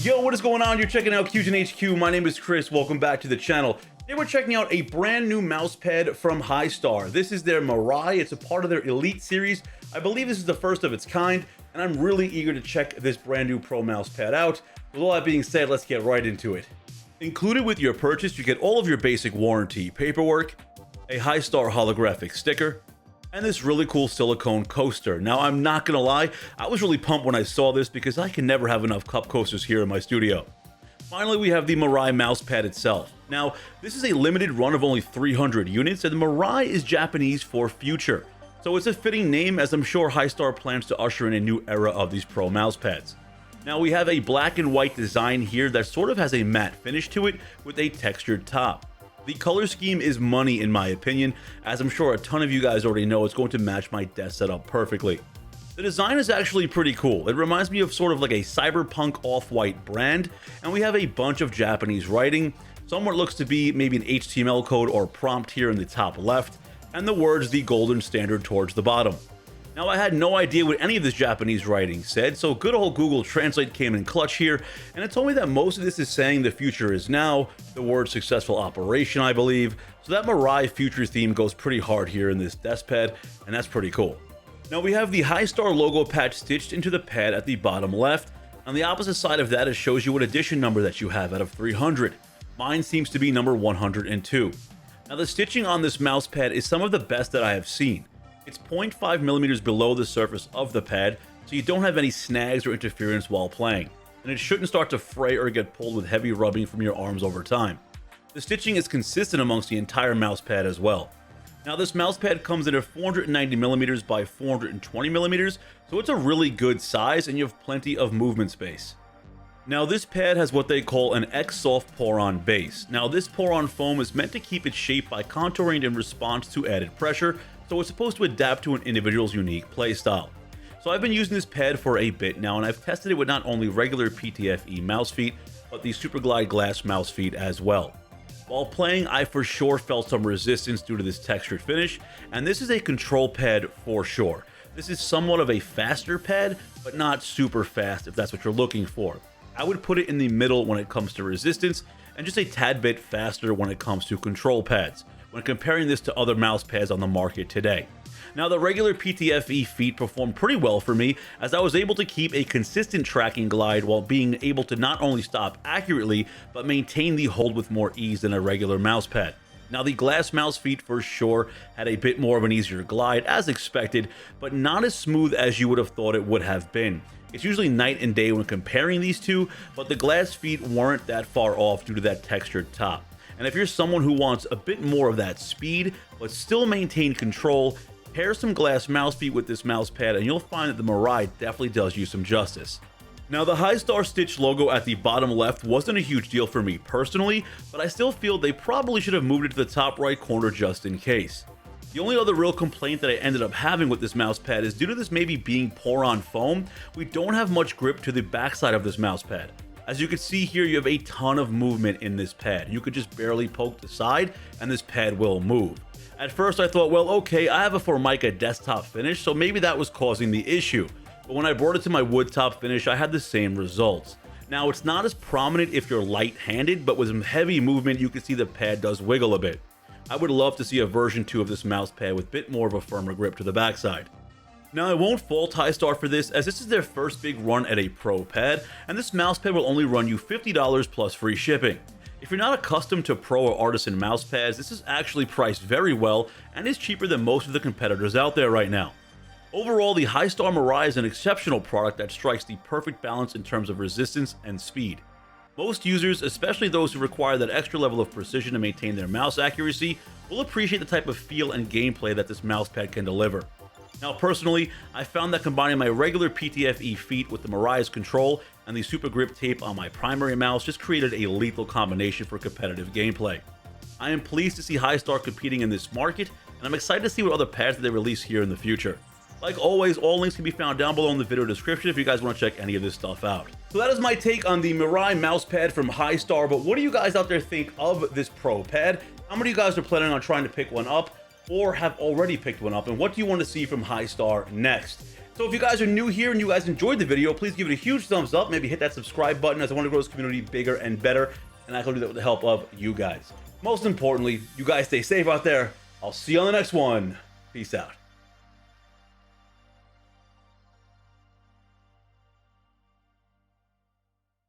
Yo, what is going on? You're checking out Fusion HQ. My name is Chris. Welcome back to the channel. Today we're checking out a brand new mouse pad from Hystar. This is their Mirai. It's a part of their Elite series. I believe this is the first of its kind, and I'm really eager to check this brand new Pro mouse pad out. With all that being said, let's get right into it. Included with your purchase, you get all of your basic warranty paperwork, a Hystar holographic sticker, and this really cool silicone coaster. Now, I'm not gonna lie, I was really pumped when I saw this because I can never have enough cup coasters here in my studio. Finally, we have the Mirai mousepad itself. Now, this is a limited run of only 300 units, and the Mirai is Japanese for future. So it's a fitting name, as I'm sure Hystar plans to usher in a new era of these Pro mousepads. Now, we have a black and white design here that sort of has a matte finish to it with a textured top. The color scheme is money in my opinion, as I'm sure a ton of you guys already know it's going to match my desk setup perfectly. The design is actually pretty cool. It reminds me of sort of like a cyberpunk off-white brand, and we have a bunch of Japanese writing, some what looks to be maybe an HTML code or prompt here in the top left, and the words "the golden standard" towards the bottom. Now, I had no idea what any of this Japanese writing said, so good old Google Translate came in clutch here, and it told me that most of this is saying the future is now, the word successful operation, I believe, so that Mirai future theme goes pretty hard here in this desk pad, and that's pretty cool. Now, we have the Hystar logo patch stitched into the pad at the bottom left. On the opposite side of that, it shows you what edition number that you have out of 300. Mine seems to be number 102. Now, the stitching on this mouse pad is some of the best that I have seen. It's 0.5 millimeters below the surface of the pad, so you don't have any snags or interference while playing, and it shouldn't start to fray or get pulled with heavy rubbing from your arms over time. The stitching is consistent amongst the entire mouse pad as well. Now, this mouse pad comes in at 490 millimeters by 420 millimeters, so it's a really good size and you have plenty of movement space. Now, this pad has what they call an X-Soft pour-on base. Now, this pour-on foam is meant to keep its shape by contouring in response to added pressure, so it's supposed to adapt to an individual's unique playstyle. So I've been using this pad for a bit now, and I've tested it with not only regular PTFE mouse feet, but the Superglide glass mouse feet as well. While playing, I for sure felt some resistance due to this textured finish, and this is a control pad for sure. This is somewhat of a faster pad, but not super fast if that's what you're looking for. I would put it in the middle when it comes to resistance, and just a tad bit faster when it comes to control pads, when comparing this to other mouse pads on the market today. Now, the regular PTFE feet performed pretty well for me, as I was able to keep a consistent tracking glide while being able to not only stop accurately, but maintain the hold with more ease than a regular mouse pad. Now, the glass mouse feet for sure had a bit more of an easier glide as expected, but not as smooth as you would have thought it would have been. It's usually night and day when comparing these two, but the glass feet weren't that far off due to that textured top. And if you're someone who wants a bit more of that speed, but still maintain control, pair some glass mouse feet with this mouse pad and you'll find that the Mirai definitely does you some justice. Now, the Hystar Stitch logo at the bottom left wasn't a huge deal for me personally, but I still feel they probably should have moved it to the top right corner just in case. The only other real complaint that I ended up having with this mouse pad is due to this maybe being pour-on foam, we don't have much grip to the backside of this mouse pad. As you can see here, you have a ton of movement in this pad. You could just barely poke the side and this pad will move. At first I thought, well, okay, I have a Formica desktop finish, so maybe that was causing the issue. But when I brought it to my wood top finish, I had the same results. Now, it's not as prominent if you're light-handed, but with some heavy movement, you can see the pad does wiggle a bit. I would love to see a version 2 of this mouse pad with a bit more of a firmer grip to the backside. Now, I won't fault Hystar for this, as this is their first big run at a Pro pad, and this mouse pad will only run you $50 plus free shipping. If you're not accustomed to Pro or Artisan mouse pads, this is actually priced very well and is cheaper than most of the competitors out there right now. Overall, the Hystar Mirai is an exceptional product that strikes the perfect balance in terms of resistance and speed. Most users, especially those who require that extra level of precision to maintain their mouse accuracy, will appreciate the type of feel and gameplay that this mousepad can deliver. Now, personally, I found that combining my regular PTFE feet with the Mirai's control and the super grip tape on my primary mouse just created a lethal combination for competitive gameplay. I am pleased to see Hystar competing in this market, and I'm excited to see what other pads that they release here in the future. Like always, all links can be found down below in the video description if you guys want to check any of this stuff out. So that is my take on the Mirai mousepad from Hystar, but what do you guys out there think of this Pro pad? How many of you guys are planning on trying to pick one up, or have already picked one up, and what do you want to see from Hystar next? So if you guys are new here and you guys enjoyed the video, please give it a huge thumbs up. Maybe hit that subscribe button, as I want to grow this community bigger and better. And I can do that with the help of you guys. Most importantly, you guys stay safe out there. I'll see you on the next one. Peace out.